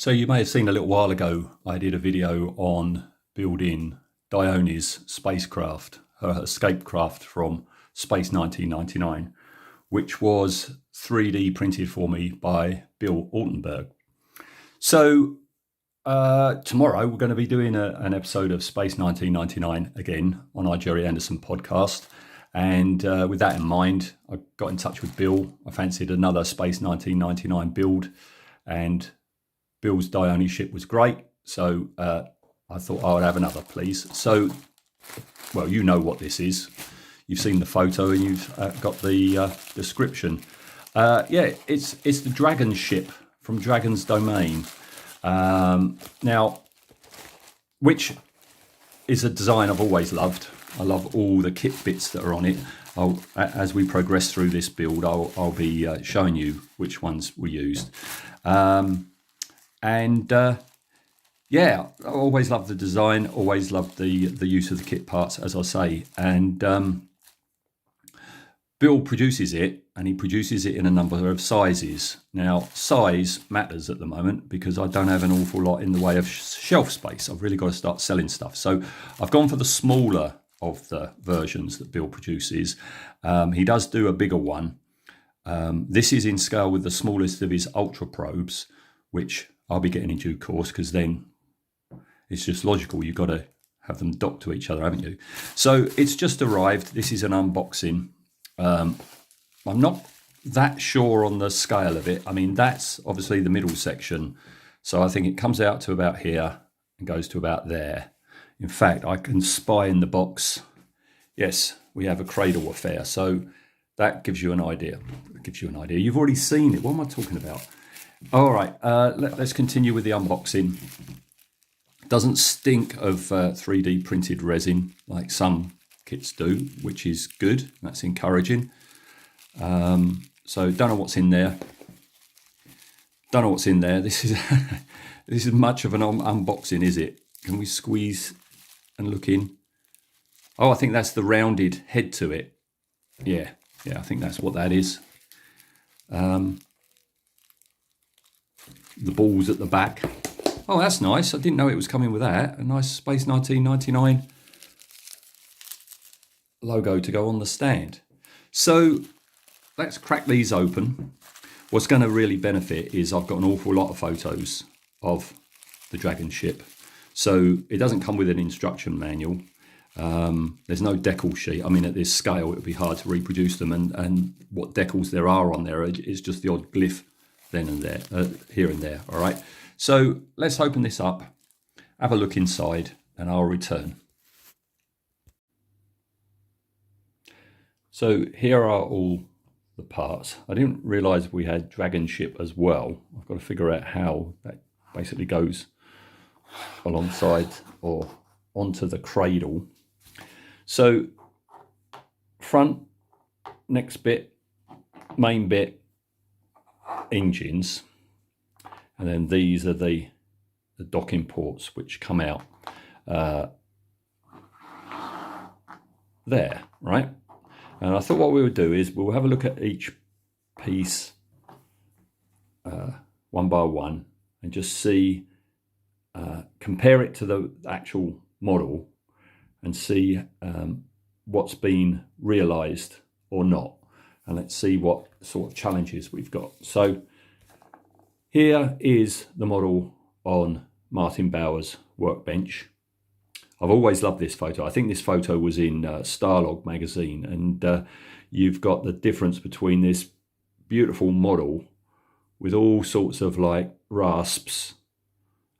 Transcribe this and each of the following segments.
So you may have seen a little while ago, I did a video on building Dione's spacecraft, her escape craft from Space 1999, which was 3D printed for me by Bill Altenberg. So tomorrow we're going to be doing an episode of Space 1999 again on our Jerry Anderson podcast. And with that in mind, I got in touch with Bill. I fancied another Space 1999 build, and Bill's Dione ship was great, so I thought I would have another, please. So, well, you know what this is. You've seen the photo and you've got the description. Yeah, it's the Dragon ship from Dragon's Domain. Now, which is a design I've always loved. I love all the kit bits that are on it. As we progress through this build, I'll be showing you which ones we used. Yeah, I always loved the design, always loved the use of the kit parts, as I say. And Bill produces it, and he produces it in a number of sizes. Now, size matters at the moment because I don't have an awful lot in the way of shelf space. I've really got to start selling stuff. So I've gone for the smaller of the versions that Bill produces. He does do a bigger one. This is in scale with the smallest of his ultra probes, which I'll be getting in due course, because then it's just logical. You've got to have them docked to each other, haven't you? So it's just arrived. This is an unboxing. I'm not that sure on the scale of it. I mean, that's obviously the middle section. So I think it comes out to about here and goes to about there. In fact, I can spy in the box. Yes, we have a cradle affair. So that gives you an idea. It gives you an idea. You've already seen it. What am I talking about? All right, let's continue with the unboxing. Doesn't stink of 3D printed resin like some kits do, which is good. That's encouraging. So don't know what's in there. Don't know what's in there. This is this is much of an unboxing, is it? Can we squeeze and look in? Oh, I think that's the rounded head to it. Yeah, I think that's what that is. The balls at the back. Oh, that's nice. I didn't know it was coming with that. A nice Space 1999 logo to go on the stand. So let's crack these open. What's going to really benefit is I've got an awful lot of photos of the Dragon ship. So it doesn't come with an instruction manual. There's no decal sheet. I mean, at this scale, it would be hard to reproduce them. And what decals there are on there is just the odd glyph then and there, here and there. All right. So let's open this up, have a look inside, and I'll return. So here are all the parts. I didn't realize we had Dragon ship as well. I've got to figure out how that basically goes alongside or onto the cradle. So front, next bit, main bit, engines, and then these are the docking ports which come out there, right? And I thought what we would do is we'll have a look at each piece one by one and just see, compare it to the actual model and see what's been realized or not. And let's see what sort of challenges we've got. So here is the model on Martin Bauer's workbench. I've always loved this photo. I think this photo was in Starlog magazine, and you've got the difference between this beautiful model with all sorts of like rasps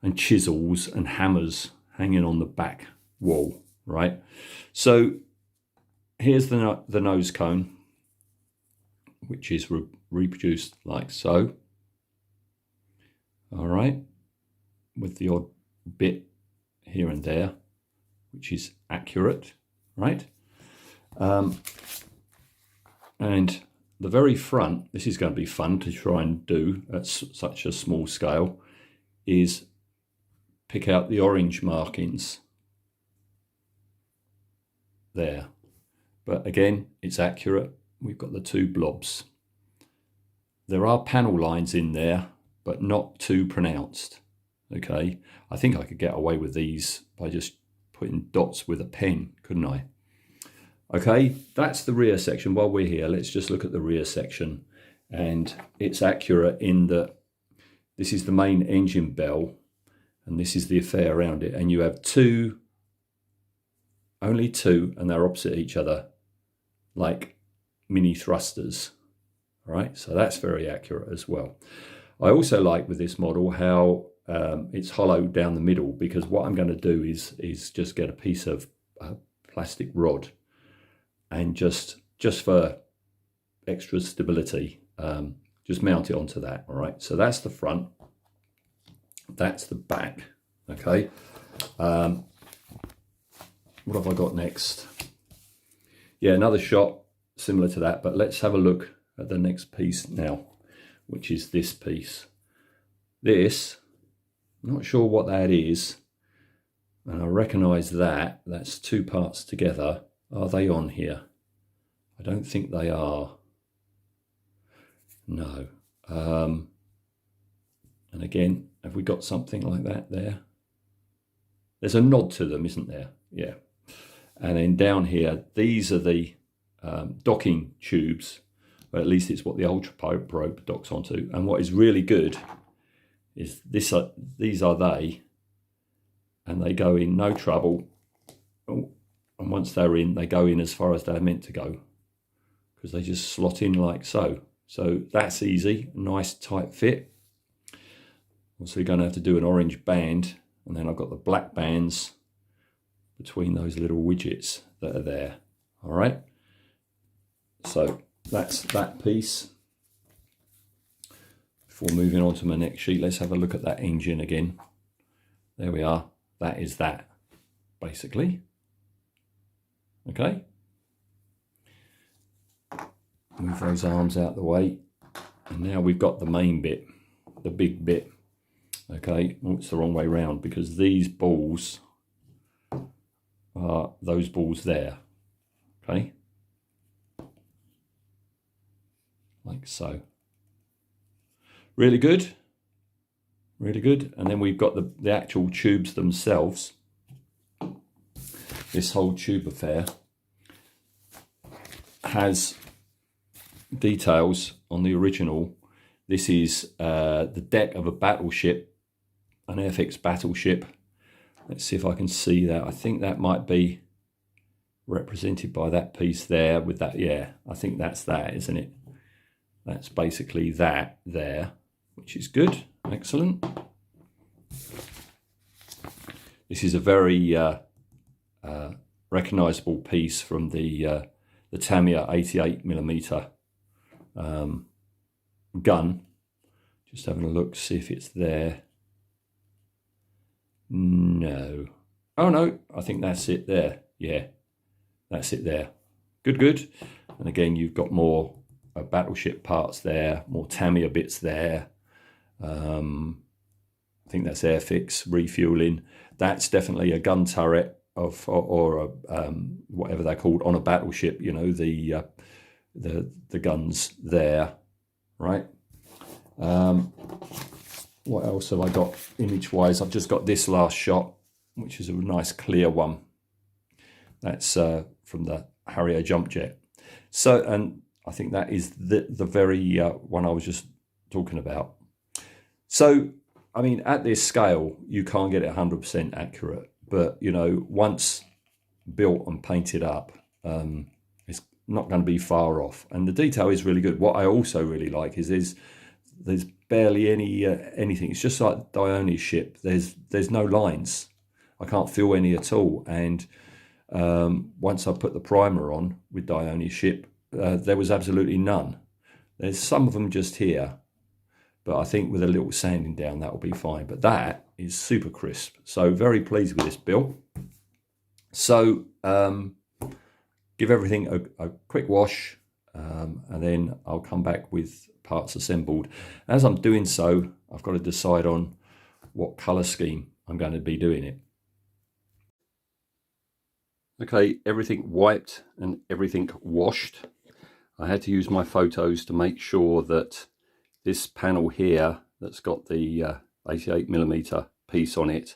and chisels and hammers hanging on the back wall, right? So here's the nose cone, which is reproduced like so. All right, with the odd bit here and there, which is accurate, right? And the very front, this is going to be fun to try and do at such a small scale, is pick out the orange markings there. But again, it's accurate. We've got the two blobs. There are panel lines in there, but not too pronounced. Okay, I think I could get away with these by just putting dots with a pen, couldn't I? Okay, that's the rear section. While we're here, let's just look at the rear section. And it's accurate in that this is the main engine bell and this is the affair around it. And you have only two, and they're opposite each other, like mini thrusters. All right, so that's very accurate as well. I also like with this model how it's hollow down the middle, because what I'm going to do is just get a piece of plastic rod and just for extra stability, just mount it onto that. All right, so that's the front, that's the back. Okay, what have I got next? Yeah, another shot similar to that, but let's have a look at the next piece now, which is this piece. This, I'm not sure what that is, and I recognise that's two parts together. Are they on here? I don't think they are. No. And again, have we got something like that there? There's a nod to them, isn't there? Yeah. And then down here, these are the docking tubes, or at least it's what the Ultra Probe docks onto. And what is really good is these are they, and they go in no trouble. Oh, and once they're in, they go in as far as they're meant to go, because they just slot in like so. So that's easy, nice tight fit. Also, you're going to have to do an orange band, and then I've got the black bands between those little widgets that are there. All right, so that's that piece. Before moving on to my next sheet, let's have a look at that engine again. There we are. That is that, basically. Okay. Move those arms out the way. And now we've got the main bit, the big bit. Okay, oh, it's the wrong way round, because these balls are those balls there. Okay. Like so. Really good. Really good. And then we've got the actual tubes themselves. This whole tube affair has details on the original. This is the deck of a battleship, an Airfix battleship. Let's see if I can see that. I think that might be represented by that piece there with that. Yeah, I think that's that, isn't it? That's basically that there, which is good. Excellent. This is a very recognizable piece from the Tamiya 88mm gun. Just having a look, see if it's there. No. Oh no, I think that's it there. Yeah, that's it there. Good, good. And again, you've got more battleship parts there, more Tamiya bits there. I think that's Airfix refueling. That's definitely a gun turret of or whatever they're called on a battleship. You know, the guns there, right? What else have I got image-wise? I've just got this last shot, which is a nice clear one. That's from the Harrier jump jet. So, and I think that is the very one I was just talking about. So, I mean, at this scale, you can't get it 100% accurate, but you know, once built and painted up, it's not going to be far off. And the detail is really good. What I also really like is there's barely anything. It's just like Dione's ship. There's no lines. I can't feel any at all. And once I put the primer on with Dione's ship, there was absolutely none. There's some of them just here, but I think with a little sanding down, that will be fine. But that is super crisp. So very pleased with this build. So give everything a quick wash, and then I'll come back with parts assembled. As I'm doing so, I've got to decide on what color scheme I'm going to be doing it. Okay, everything wiped and everything washed. I had to use my photos to make sure that this panel here that's got the 88mm piece on it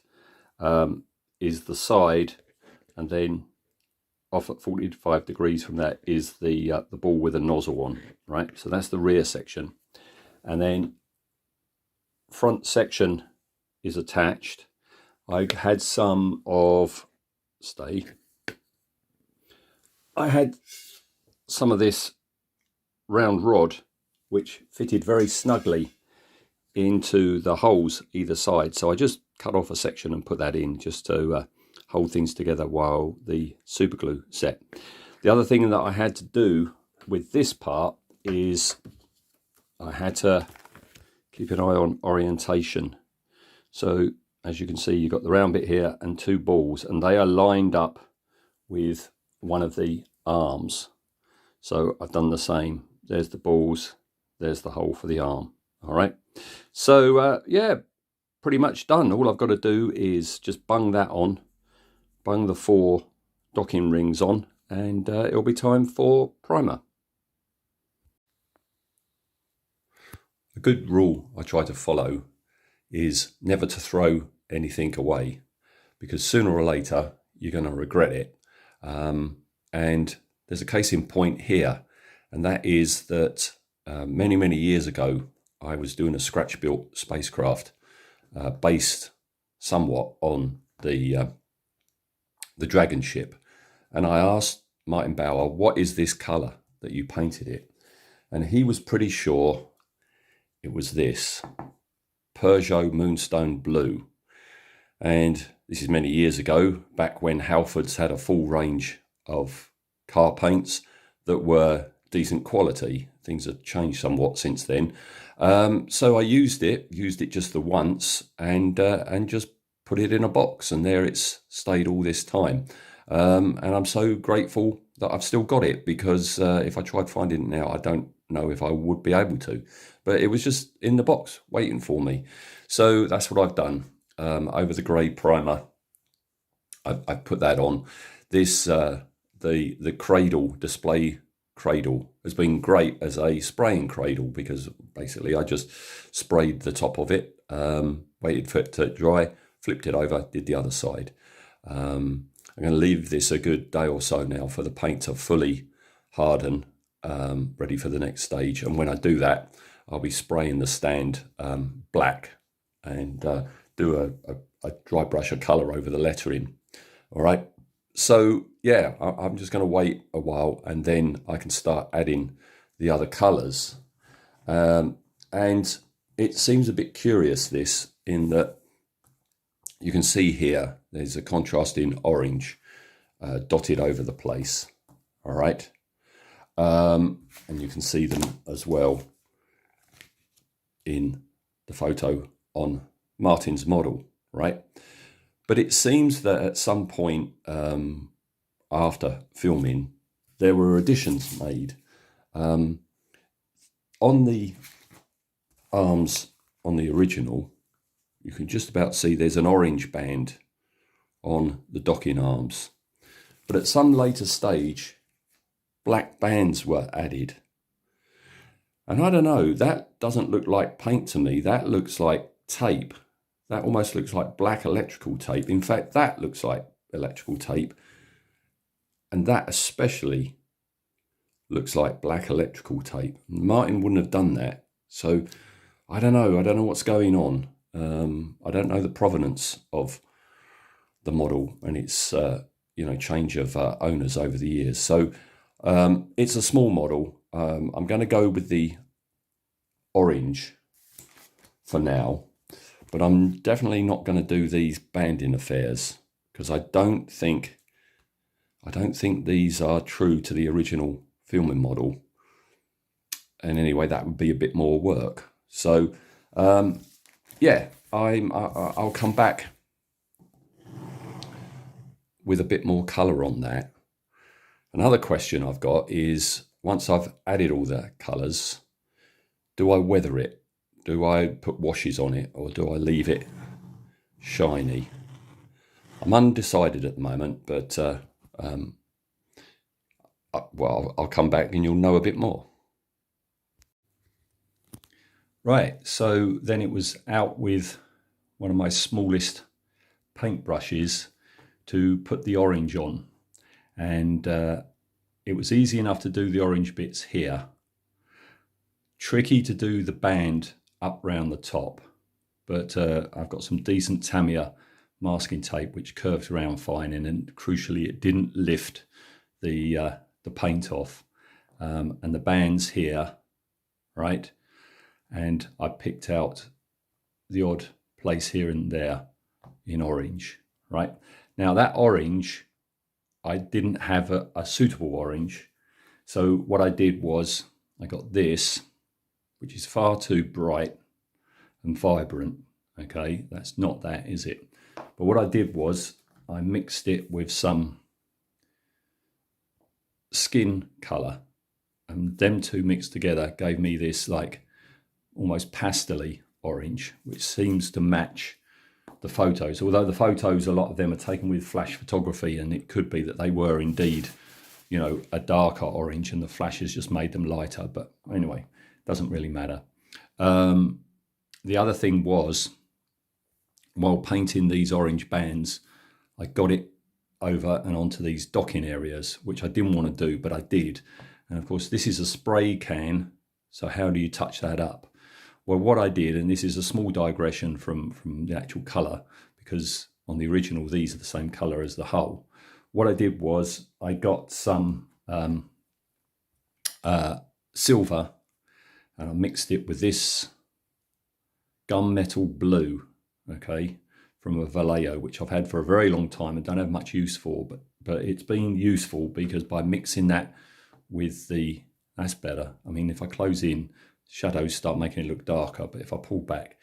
is the side, and then off at 45 degrees from that is the ball with a nozzle on, right? So that's the rear section. And then front section is attached. I had some of, I had some of this round rod which fitted very snugly into the holes either side. So I just cut off a section and put that in just to hold things together while the super glue set. The other thing that I had to do with this part is I had to keep an eye on orientation. So as you can see, you've got the round bit here and two balls, and they are lined up with one of the arms. So I've done the same. There's the balls, there's the hole for the arm. All right. So yeah, pretty much done. All I've got to do is just bung that on, bung the 4 docking rings on, and it'll be time for primer. A good rule I try to follow is never to throw anything away, because sooner or later you're going to regret it. And there's a case in point here, and that is that many years ago I was doing a scratch built spacecraft based somewhat on the Dragon ship, and I asked Martin Bower, what is this colour that you painted it? And he was pretty sure it was this Peugeot Moonstone Blue. And this is many years ago, back when Halfords had a full range of car paints that were decent quality. Things have changed somewhat since then. So I used it just the once, and just put it in a box, and there it's stayed all this time. And I'm so grateful that I've still got it, because if I tried finding it now, I don't know if I would be able to. But it was just in the box waiting for me. So that's what I've done. Over the grey primer, I've put that on. This the cradle, display cradle, has been great as a spraying cradle, because basically I just sprayed the top of it, waited for it to dry, flipped it over, did the other side. I'm going to leave this a good day or so now for the paint to fully harden, ready for the next stage. And when I do that, I'll be spraying the stand black, and do a dry brush of colour over the lettering. All right. So yeah, I'm just going to wait a while, and then I can start adding the other colours. And it seems a bit curious, this, in that you can see here there's a contrasting orange dotted over the place. All right. And you can see them as well in the photo on Martin's model, right? But it seems that at some point after filming, there were additions made. On the arms on the original, you can just about see there's an orange band on the docking arms. But at some later stage, black bands were added. And I don't know, that doesn't look like paint to me. That looks like tape. That almost looks like black electrical tape. In fact, that looks like electrical tape. And that especially looks like black electrical tape. Martin wouldn't have done that. So I don't know. I don't know what's going on. I don't know the provenance of the model and its change of owners over the years. So it's a small model. I'm going to go with the orange for now. But I'm definitely not going to do these banding affairs, because I don't think these are true to the original filming model. And anyway, that would be a bit more work. So yeah, I'll come back with a bit more colour on that. Another question I've got is, once I've added all the colours, do I weather it? Do I put washes on it, or do I leave it shiny? I'm undecided at the moment, but well, I'll come back and you'll know a bit more. Right, so then it was out with one of my smallest paintbrushes to put the orange on, and it was easy enough to do the orange bits here. Tricky to do the band up round the top, but I've got some decent Tamiya masking tape which curves around fine, and crucially it didn't lift the paint off, and the bands here, right, and I picked out the odd place here and there in orange, right. Now that orange, I didn't have a suitable orange, so what I did was I got this, which is far too bright and vibrant. Okay, that's not that, is it? But what I did was I mixed it with some skin color, and them two mixed together gave me this like almost pastel-y orange, which seems to match the photos, although the photos, a lot of them are taken with flash photography, and it could be that they were indeed, you know, a darker orange and the flash has just made them lighter. But anyway, doesn't really matter. The other thing was, while painting these orange bands, I got it over and onto these docking areas, which I didn't want to do, but I did. And of course, this is a spray can, so how do you touch that up? Well, what I did, and this is a small digression from the actual colour, because on the original, these are the same colour as the hull. What I did was I got some silver, and I mixed it with this gunmetal blue, okay, from a Vallejo, which I've had for a very long time and don't have much use for, but it's been useful because by mixing that with the, that's better. I mean, if I close in, shadows start making it look darker, but if I pull back,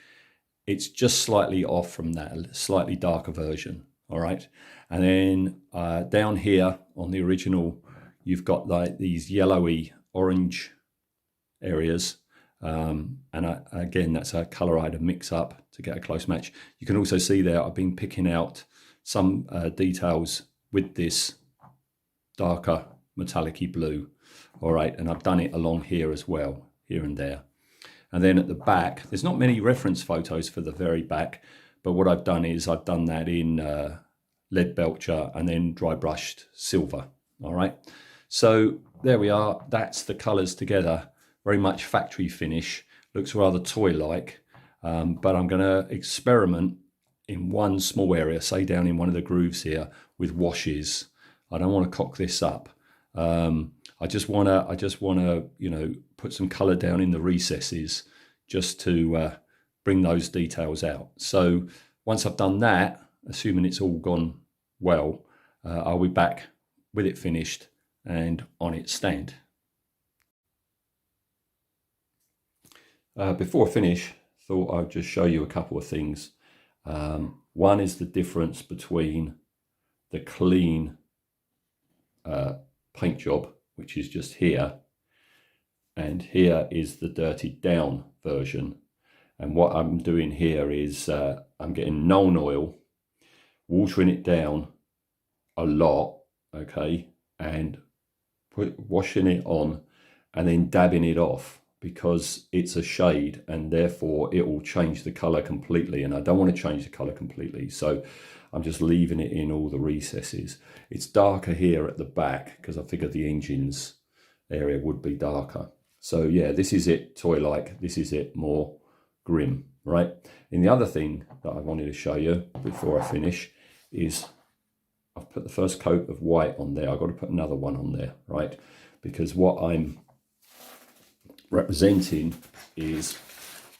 it's just slightly off from that, a slightly darker version, all right? And then down here on the original, you've got like these yellowy orange areas, and again, that's a colour I had to mix up to get a close match. You can also see there I've been picking out some details with this darker metallic-y blue, all right, and I've done it along here as well, here and there. And then at the back, there's not many reference photos for the very back, but what I've done is I've done that in Leadbelcher and then dry brushed silver, all right? So there we are, that's the colours together, very much factory finish, looks rather toy-like, but I'm gonna experiment in one small area, say down in one of the grooves here, with washes. I don't want to cock this up. I just wanna, you know, put some colour down in the recesses just to bring those details out. So once I've done that, assuming it's all gone well, I'll be back with it finished and on its stand. Before I finish, thought I'd just show you a couple of things. One is the difference between the clean paint job, which is just here, and here is the dirtied down version. And what I'm doing here is I'm getting Nuln Oil, watering it down a lot, okay, and washing it on and then dabbing it off, because it's a shade and therefore it will change the color completely, and I don't want to change the color completely, so I'm just leaving it in all the recesses. It's darker here at the back because I figured the engines area would be darker. So yeah, this is it toy-like, this is it more grim, right? And the other thing that I wanted to show you before I finish is I've put the first coat of white on there. I've got to put another one on there, right? Because what I'm representing is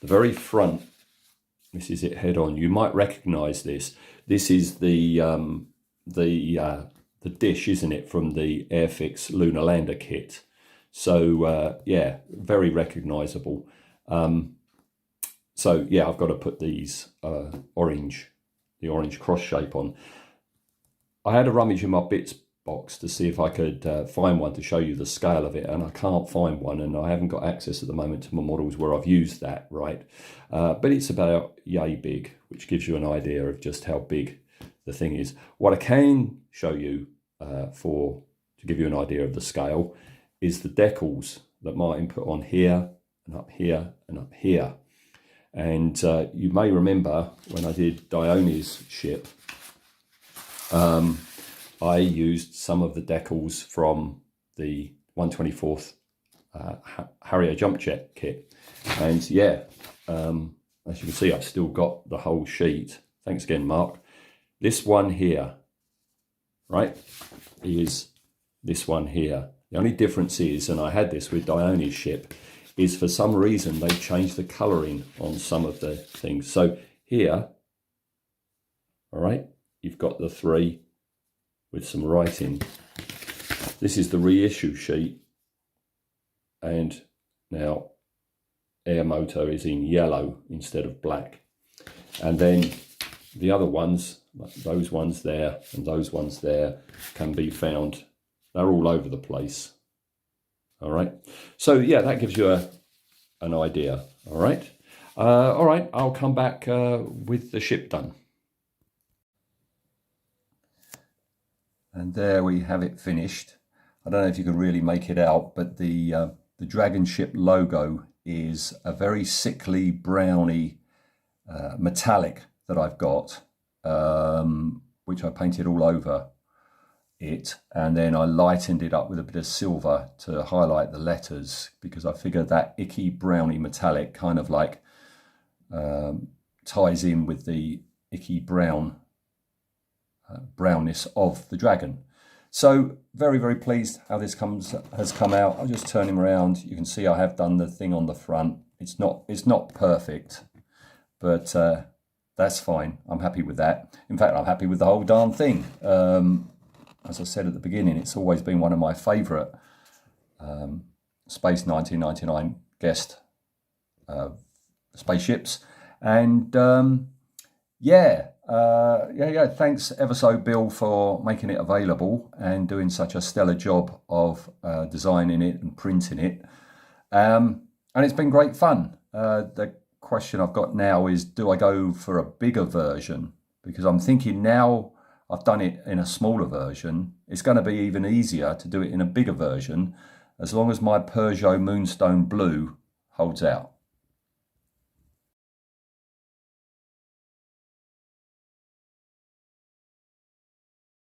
the very front. This is it head on. You might recognize this. This is the dish, isn't it, from the Airfix Lunar Lander kit. So yeah, very recognizable. So yeah, I've got to put these the orange cross shape on. I had a rummage in my bits box to see if I could find one to show you the scale of it, and I can't find one, and I haven't got access at the moment to my models where I've used that, right? But it's about yay big, which gives you an idea of just how big the thing is. What I can show you to give you an idea of the scale is the decals that Martin put on here and up here and up here. And you may remember when I did Dione's ship, I used some of the decals from the 1/24th Harrier jump jet kit. And yeah, as you can see, I've still got the whole sheet. Thanks again, Mark. This one here, right, is this one here. The only difference is, and I had this with Dione's ship, is for some reason they changed the colouring on some of the things. So here, all right, you've got the 3 with some writing. This is the reissue sheet, and now Airmoto is in yellow instead of black. And then the other ones, those ones there and those ones there, can be found. They're all over the place. All right. So yeah, that gives you an idea. All right. All right. I'll come back with the ship done. And there we have it finished. I don't know if you can really make it out, but the Dragon ship logo is a very sickly browny metallic that I've got, which I painted all over it, and then I lightened it up with a bit of silver to highlight the letters, because I figured that icky browny metallic kind of like ties in with the icky brownness of the Dragon. So very, very pleased how this has come out. I'll just turn him around. You can see I have done the thing on the front. It's not perfect, but that's fine. I'm happy with that. In fact, I'm happy with the whole darn thing. As I said at the beginning, it's always been one of my favourite Space 1999 guest spaceships. And yeah, thanks ever so, Bill, for making it available and doing such a stellar job of designing it and printing it. And it's been great fun. The question I've got now is, do I go for a bigger version? Because I'm thinking now I've done it in a smaller version, it's going to be even easier to do it in a bigger version, as long as my Peugeot Moonstone Blue holds out.